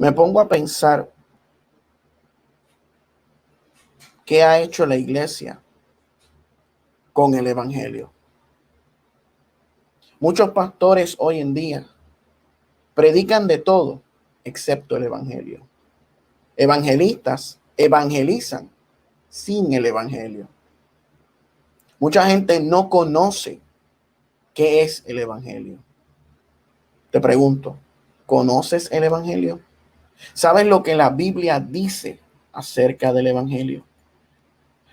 Me pongo a pensar qué ha hecho la iglesia con el evangelio. Muchos pastores hoy en día predican de todo excepto el evangelio. Evangelistas evangelizan sin el evangelio. Mucha gente no conoce qué es el evangelio. Te pregunto, ¿conoces el evangelio? ¿Sabes lo que la Biblia dice acerca del evangelio?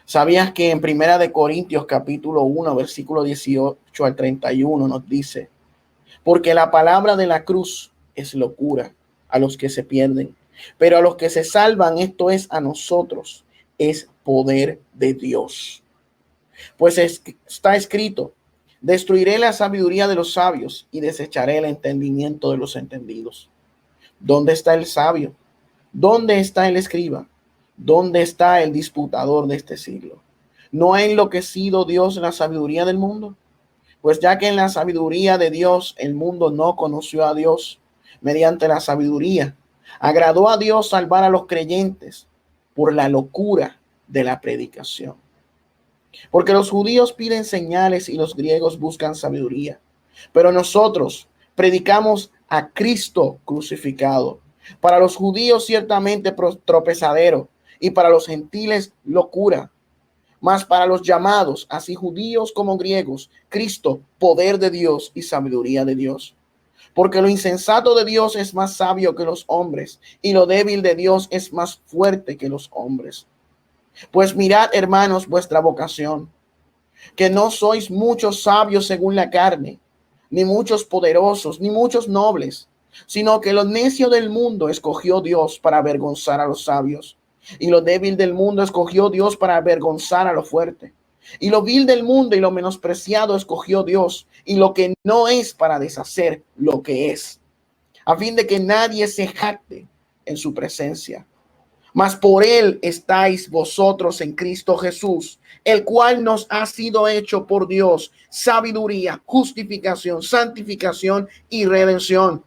¿Sabías que en Primera de Corintios capítulo 1, versículo 18 al 31 nos dice: porque la palabra de la cruz es locura a los que se pierden, pero a los que se salvan, esto es a nosotros, es poder de Dios? Pues está escrito: destruiré la sabiduría de los sabios y desecharé el entendimiento de los entendidos. ¿Dónde está el sabio? ¿Dónde está el escriba? ¿Dónde está el disputador de este siglo? ¿No ha enloquecido Dios la sabiduría del mundo? Pues ya que en la sabiduría de Dios el mundo no conoció a Dios, mediante la sabiduría agradó a Dios salvar a los creyentes por la locura de la predicación. Porque los judíos piden señales y los griegos buscan sabiduría, pero nosotros predicamos a Cristo crucificado. Para los judíos ciertamente tropezadero, y para los gentiles locura, mas para los llamados, así judíos como griegos, Cristo, poder de Dios y sabiduría de Dios. Porque lo insensato de Dios es más sabio que los hombres, y lo débil de Dios es más fuerte que los hombres. Pues mirad, hermanos, vuestra vocación, que no sois muchos sabios según la carne, ni muchos poderosos, ni muchos nobles, sino que lo necio del mundo escogió Dios para avergonzar a los sabios, y lo débil del mundo escogió Dios para avergonzar a lo fuerte, y lo vil del mundo y lo menospreciado escogió Dios, y lo que no es, para deshacer lo que es, a fin de que nadie se jacte en su presencia. Mas por él estáis vosotros en Cristo Jesús, el cual nos ha sido hecho por Dios sabiduría, justificación, santificación y redención,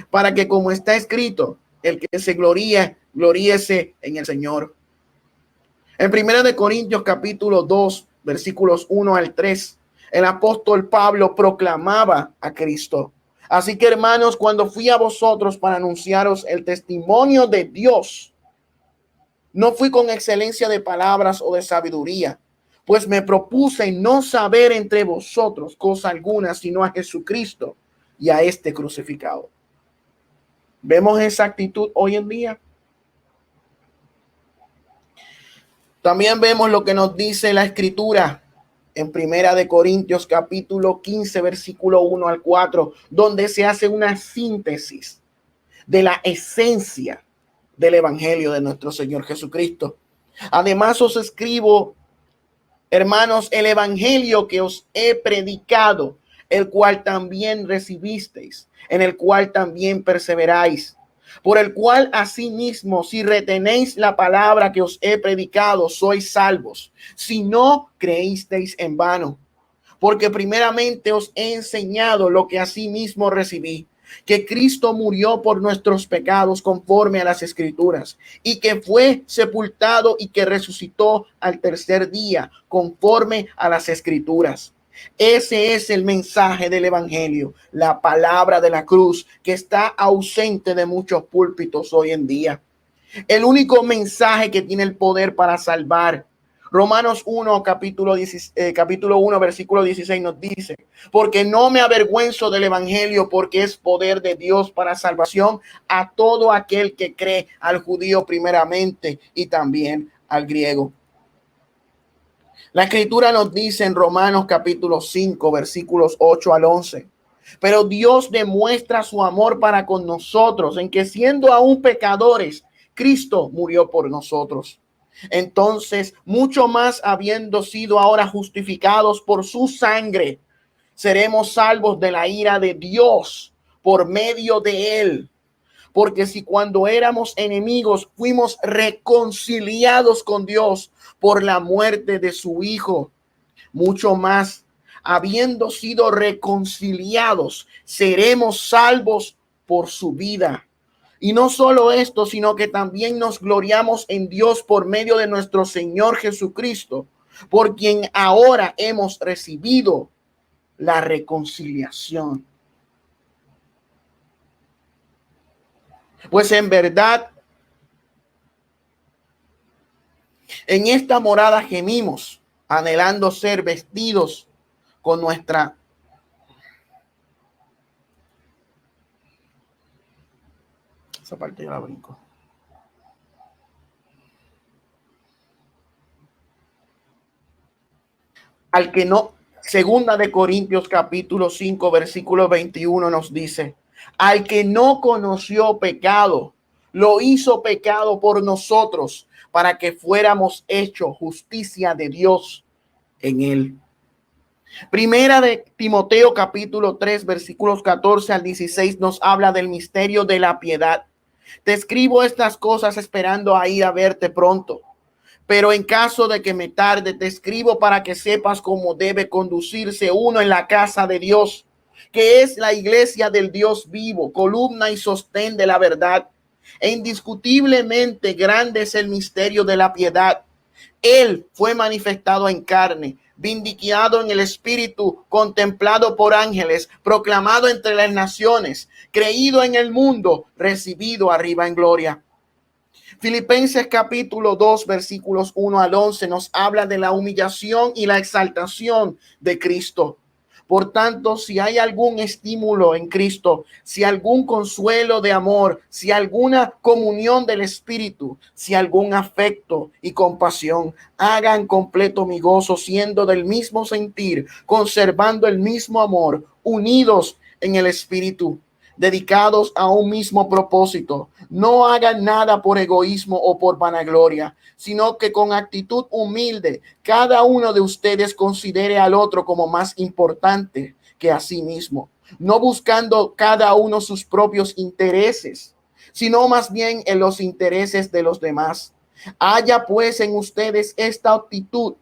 para que, como está escrito, el que se gloríe, gloríese en el Señor. En Primera de Corintios capítulo 2, versículos 1 al 3, el apóstol Pablo proclamaba a Cristo. Así que, hermanos, cuando fui a vosotros para anunciaros el testimonio de Dios, no fui con excelencia de palabras o de sabiduría, pues me propuse no saber entre vosotros cosa alguna, sino a Jesucristo y a este crucificado. ¿Vemos esa actitud hoy en día? También vemos lo que nos dice la Escritura en Primera de Corintios capítulo 15, versículo 1 al 4, donde se hace una síntesis de la esencia del evangelio de nuestro Señor Jesucristo. Además os escribo, hermanos, el evangelio que os he predicado, el cual también recibisteis, en el cual también perseveráis, por el cual asimismo, si retenéis la palabra que os he predicado, sois salvos, si no creísteis en vano. Porque primeramente os he enseñado lo que asimismo recibí, que Cristo murió por nuestros pecados conforme a las Escrituras, y que fue sepultado y que resucitó al tercer día conforme a las Escrituras. Ese es el mensaje del evangelio, la palabra de la cruz, que está ausente de muchos púlpitos hoy en día. El único mensaje que tiene el poder para salvar. Romanos 1, capítulo 1, versículo 16 nos dice: porque no me avergüenzo del evangelio, porque es poder de Dios para salvación a todo aquel que cree, al judío primeramente y también al griego. La escritura nos dice en Romanos capítulo 5, versículos 8 al 11: pero Dios demuestra su amor para con nosotros en que, siendo aún pecadores, Cristo murió por nosotros. Entonces, mucho más, habiendo sido ahora justificados por su sangre, seremos salvos de la ira de Dios por medio de él. Porque si cuando éramos enemigos fuimos reconciliados con Dios por la muerte de su Hijo, mucho más, habiendo sido reconciliados, seremos salvos por su vida. Y no solo esto, sino que también nos gloriamos en Dios por medio de nuestro Señor Jesucristo, por quien ahora hemos recibido la reconciliación. Pues en verdad, en esta morada gemimos, anhelando ser vestidos con nuestra... Esa parte ya la brinco. Al que no, segunda de Corintios capítulo 5, versículo 21 nos dice, al que no conoció pecado, lo hizo pecado por nosotros, para que fuéramos hechos justicia de Dios en él. Primera de Timoteo capítulo 3, versículos 14 al 16 nos habla del misterio de la piedad. Te escribo estas cosas esperando a ir a verte pronto. Pero en caso de que me tarde, te escribo para que sepas cómo debe conducirse uno en la casa de Dios, que es la iglesia del Dios vivo, columna y sostén de la verdad. E indiscutiblemente grande es el misterio de la piedad. Él fue manifestado en carne, vindicado en el espíritu, contemplado por ángeles, proclamado entre las naciones, creído en el mundo, recibido arriba en gloria. Filipenses capítulo 2 versículos 1 al 11 nos habla de la humillación y la exaltación de Cristo. Por tanto, si hay algún estímulo en Cristo, si algún consuelo de amor, si alguna comunión del Espíritu, si algún afecto y compasión, hagan completo mi gozo, siendo del mismo sentir, conservando el mismo amor, unidos en el Espíritu, dedicados a un mismo propósito. No hagan nada por egoísmo o por vanagloria, sino que con actitud humilde cada uno de ustedes considere al otro como más importante que a sí mismo, no buscando cada uno sus propios intereses, sino más bien en los intereses de los demás. Haya pues en ustedes esta actitud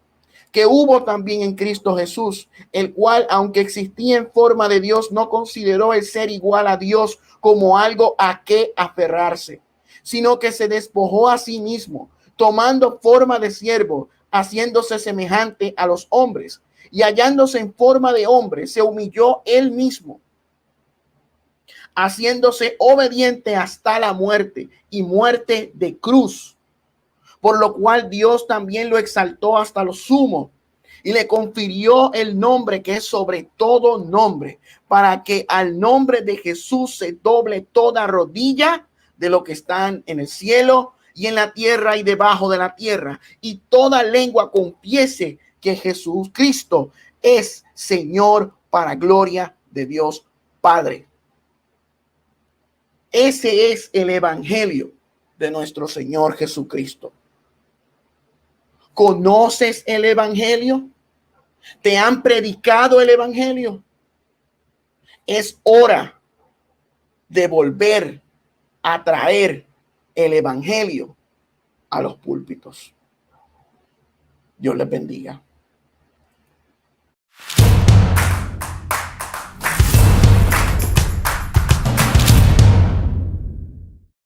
que hubo también en Cristo Jesús, el cual, aunque existía en forma de Dios, no consideró el ser igual a Dios como algo a que aferrarse, sino que se despojó a sí mismo, tomando forma de siervo, haciéndose semejante a los hombres, y hallándose en forma de hombre, se humilló él mismo, haciéndose obediente hasta la muerte y muerte de cruz, por lo cual Dios también lo exaltó hasta lo sumo y le confirió el nombre que es sobre todo nombre, para que al nombre de Jesús se doble toda rodilla de lo que están en el cielo y en la tierra y debajo de la tierra, y toda lengua confiese que Jesucristo es Señor, para gloria de Dios Padre. Ese es el evangelio de nuestro Señor Jesucristo. ¿Conoces el evangelio? ¿Te han predicado el evangelio? Es hora de volver a traer el evangelio a los púlpitos. Dios les bendiga.